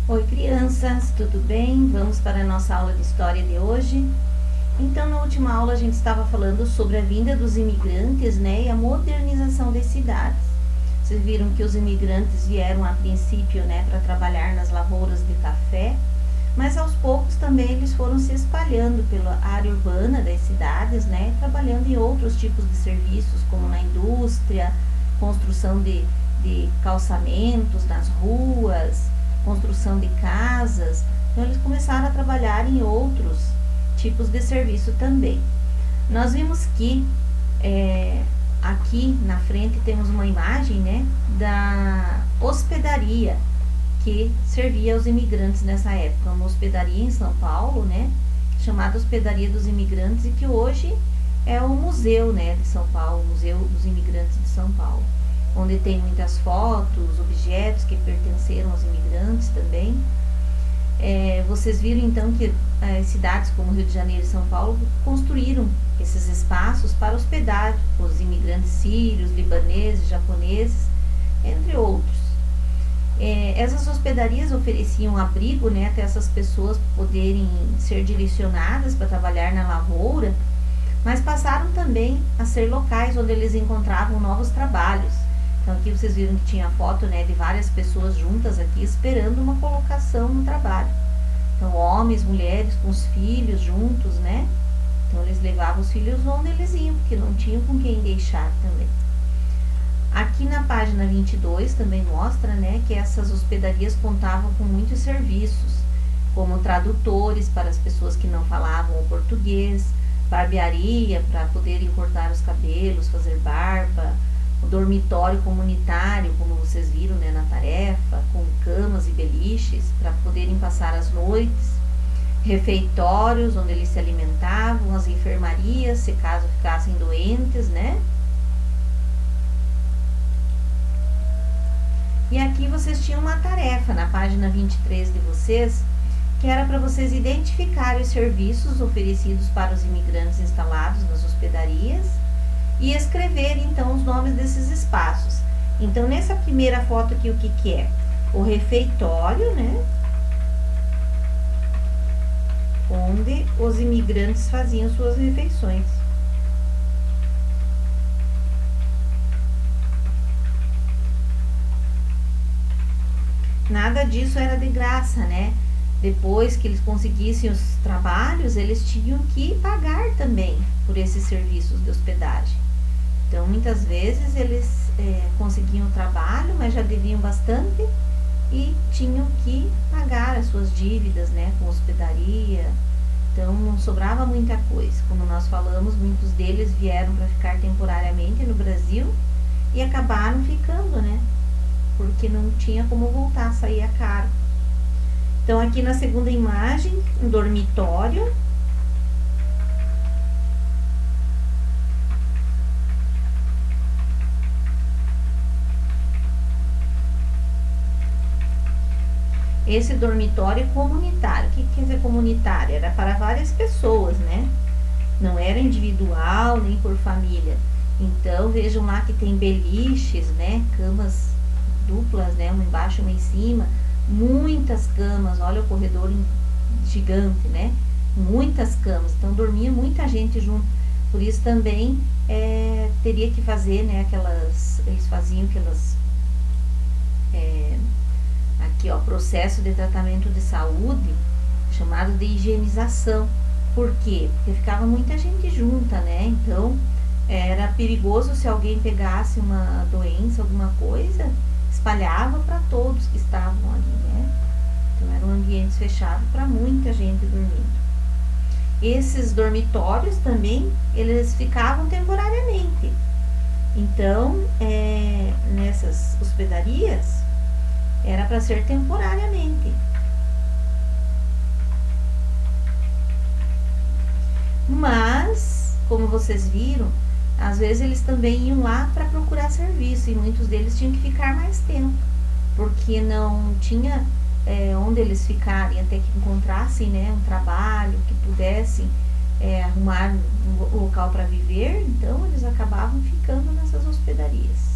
Oi, crianças, tudo bem? Vamos para a nossa aula de história de hoje. Então, na última aula a gente estava falando sobre a vinda dos imigrantes, né, e a modernização das cidades. Vocês viram que os imigrantes vieram a princípio, né, para trabalhar nas lavouras de café, mas aos poucos também eles foram se espalhando pela área urbana das cidades, né, trabalhando em outros tipos de serviços, como na indústria, construção de calçamentos nas ruas, construção de casas. Então eles começaram a trabalhar em outros tipos de serviço também. Nós vimos que aqui na frente temos uma imagem, né, da hospedaria que servia aos imigrantes nessa época, uma hospedaria em São Paulo, né, chamada Hospedaria dos Imigrantes, e que hoje é o museu, né, de São Paulo, o Museu dos Imigrantes de São Paulo, onde tem muitas fotos, objetos que pertenceram aos imigrantes também. Vocês viram então que cidades como Rio de Janeiro e São Paulo construíram esses espaços para hospedar os imigrantes sírios, libaneses, japoneses, entre outros. Essas hospedarias ofereciam abrigo, né, até essas pessoas poderem ser direcionadas para trabalhar na lavoura, mas passaram também a ser locais onde eles encontravam novos trabalhos. Então aqui vocês viram que tinha foto, né, de várias pessoas juntas aqui esperando uma colocação no trabalho. Então homens, mulheres com os filhos juntos, né? Então eles levavam os filhos onde eles iam, porque não tinham com quem deixar também. Aqui na página 22 também mostra, né, que essas hospedarias contavam com muitos serviços, como tradutores para as pessoas que não falavam o português, barbearia para poderem cortar os cabelos, fazer barba, o dormitório comunitário, como vocês viram, né, na tarefa, com camas e beliches para poderem passar as noites, refeitórios onde eles se alimentavam, as enfermarias, se caso ficassem doentes, né? E aqui vocês tinham uma tarefa na página 23 de vocês, que era para vocês identificarem os serviços oferecidos para os imigrantes instalados nas hospedarias e escrever então os nomes desses espaços. Então nessa primeira foto aqui, o que é? O refeitório, né? Onde os imigrantes faziam suas refeições. Nada disso era de graça, né? Depois que eles conseguissem os trabalhos, eles tinham que pagar também por esses serviços de hospedagem. Então, muitas vezes eles conseguiam o trabalho, mas já deviam bastante e tinham que pagar as suas dívidas, né, com hospedaria. Então, não sobrava muita coisa. Como nós falamos, muitos deles vieram para ficar temporariamente no Brasil e acabaram ficando, né? Porque não tinha como voltar, saía caro. Então aqui na segunda imagem, um dormitório. Esse dormitório comunitário, o que quer dizer comunitário? Era para várias pessoas, né? Não era individual nem por família. Então vejam lá que tem beliches, né? Camas duplas, né, uma embaixo e uma em cima, muitas camas, olha o corredor gigante, né, muitas camas, então dormia muita gente junto, por isso também teria que fazer, né, eles faziam aquelas, aqui ó, processo de tratamento de saúde, chamado de higienização. Por quê? Porque ficava muita gente junta, né, então era perigoso se alguém pegasse uma doença, alguma coisa, espalhava para todos que estavam ali, né? Então eram ambientes fechados para muita gente dormindo. Esses dormitórios também, eles ficavam temporariamente. Então, nessas hospedarias, era para ser temporariamente. Mas, como vocês viram, às vezes eles também iam lá para procurar serviço e muitos deles tinham que ficar mais tempo, porque não tinha onde eles ficarem até que encontrassem, né, um trabalho, que pudessem arrumar um local para viver, então eles acabavam ficando nessas hospedarias.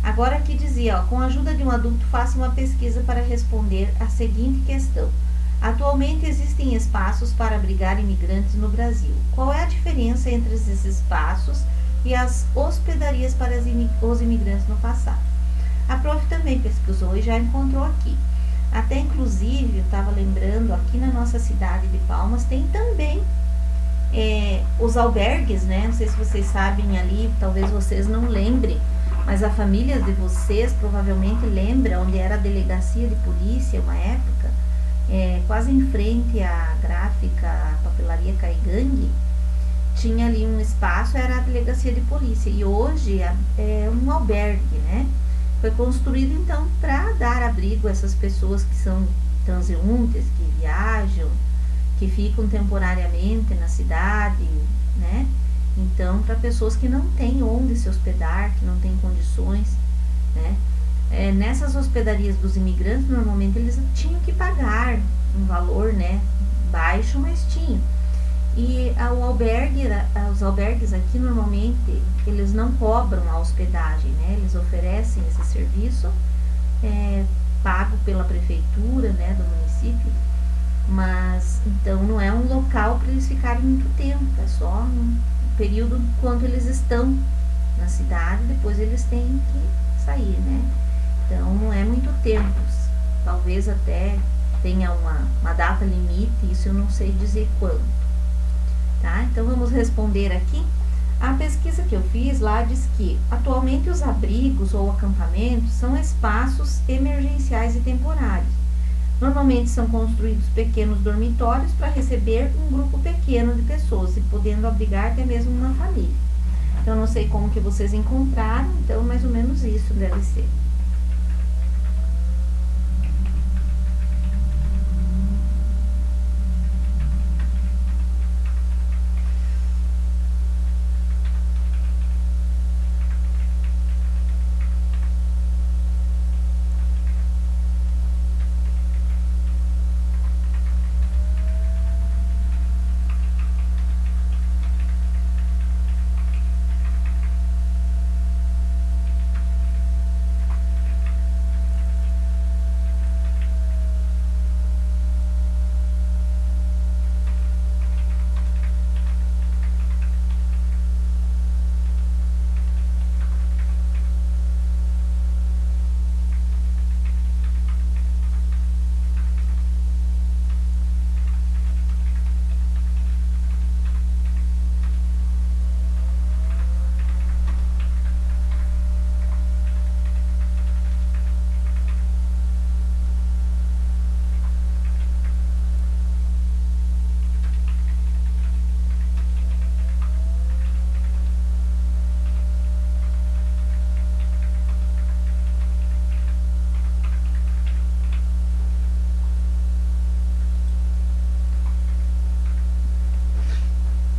Agora aqui dizia, ó, com a ajuda de um adulto, faça uma pesquisa para responder a seguinte questão. Atualmente existem espaços para abrigar imigrantes no Brasil. Qual é a diferença entre esses espaços e as hospedarias para os imigrantes no passado? A prof também pesquisou e já encontrou aqui. Até inclusive, eu estava lembrando, aqui na nossa cidade de Palmas tem também os albergues, né? Não sei se vocês sabem ali, talvez vocês não lembrem, mas a família de vocês provavelmente lembra onde era a delegacia de polícia, uma época, quase em frente à gráfica Papelaria Caigangue, tinha ali um espaço, era a delegacia de polícia, e hoje é um albergue, né? Foi construído então para dar abrigo a essas pessoas que são transeuntes, que viajam, que ficam temporariamente na cidade, né? Então, para pessoas que não têm onde se hospedar, que não têm condições, né? Nessas hospedarias dos imigrantes, normalmente eles tinham que pagar um valor, né, baixo, mas tinham. E os albergues aqui, normalmente, eles não cobram a hospedagem, né? Eles oferecem esse serviço, pago pela prefeitura, né, do município, mas então não é um local para eles ficarem muito tempo, é só no período enquanto eles estão na cidade, depois eles têm que sair, né? Então não é muito tempo, talvez até tenha uma data limite, isso eu não sei dizer quando, tá? Então vamos responder aqui. A pesquisa que eu fiz lá diz que atualmente os abrigos ou acampamentos são espaços emergenciais e temporários. Normalmente são construídos pequenos dormitórios para receber um grupo pequeno de pessoas e podendo abrigar até mesmo uma família. Então, não sei como que vocês encontraram, então mais ou menos isso deve ser.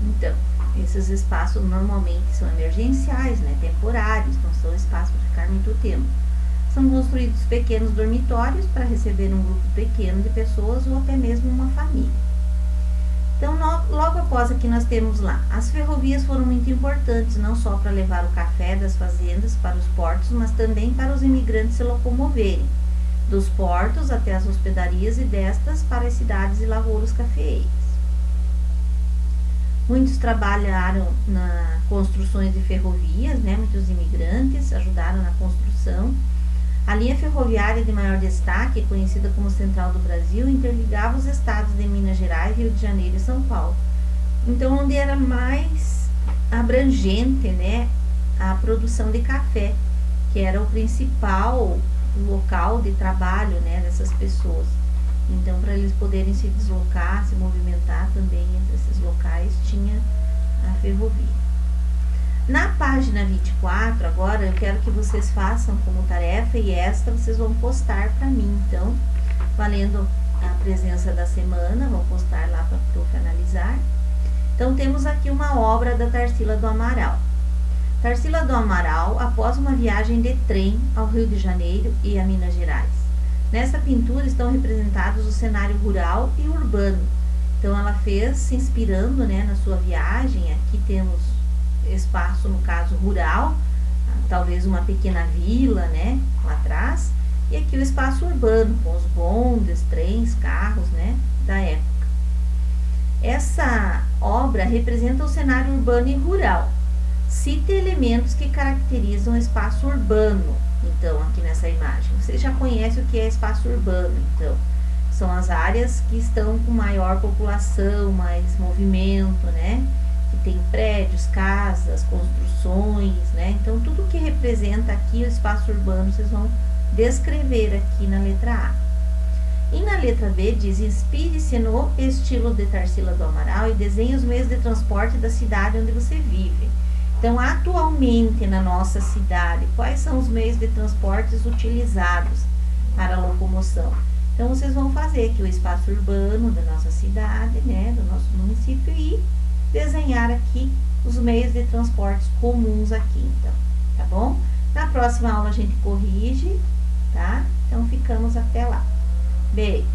Então, esses espaços normalmente são emergenciais, né, temporários, não são espaços para ficar muito tempo. São construídos pequenos dormitórios para receber um grupo pequeno de pessoas ou até mesmo uma família. Então, logo após aqui nós temos lá, as ferrovias foram muito importantes, não só para levar o café das fazendas para os portos, mas também para os imigrantes se locomoverem, dos portos até as hospedarias e destas para as cidades e lavouras cafeeiras. Muitos trabalharam na construções de ferrovias, né? Muitos imigrantes ajudaram na construção. A linha ferroviária de maior destaque, conhecida como Central do Brasil, interligava os estados de Minas Gerais, Rio de Janeiro e São Paulo. Então, onde era mais abrangente, né, a produção de café, que era o principal local de trabalho, né, dessas pessoas. Então, para eles poderem se deslocar, se movimentar também entre esses locais, tinha a ferrovia. Na página 24, agora, eu quero que vocês façam como tarefa, e esta vocês vão postar para mim, então, valendo a presença da semana, vão postar lá para a prof analisar. Então, temos aqui uma obra da Tarsila do Amaral. Tarsila do Amaral, após uma viagem de trem ao Rio de Janeiro e a Minas Gerais. Nessa pintura estão representados o cenário rural e urbano. Então, ela fez se inspirando, né, na sua viagem. Aqui temos espaço, no caso, rural, talvez uma pequena vila, né, lá atrás, e aqui o espaço urbano, com os bondes, trens, carros, né, da época. Essa obra representa o cenário urbano e rural. Cite elementos que caracterizam o espaço urbano, então, aqui nessa imagem. Você já conhece o que é espaço urbano, então. São as áreas que estão com maior população, mais movimento, né? Que tem prédios, casas, construções, né? Então, tudo que representa aqui o espaço urbano, vocês vão descrever aqui na letra A. E na letra B diz: inspire-se no estilo de Tarsila do Amaral e desenhe os meios de transporte da cidade onde você vive. Então, atualmente na nossa cidade, quais são os meios de transportes utilizados para a locomoção? Então, vocês vão fazer aqui o espaço urbano da nossa cidade, né, do nosso município, e desenhar aqui os meios de transportes comuns aqui, então, tá bom? Na próxima aula a gente corrige, tá? Então, ficamos até lá. Beijo!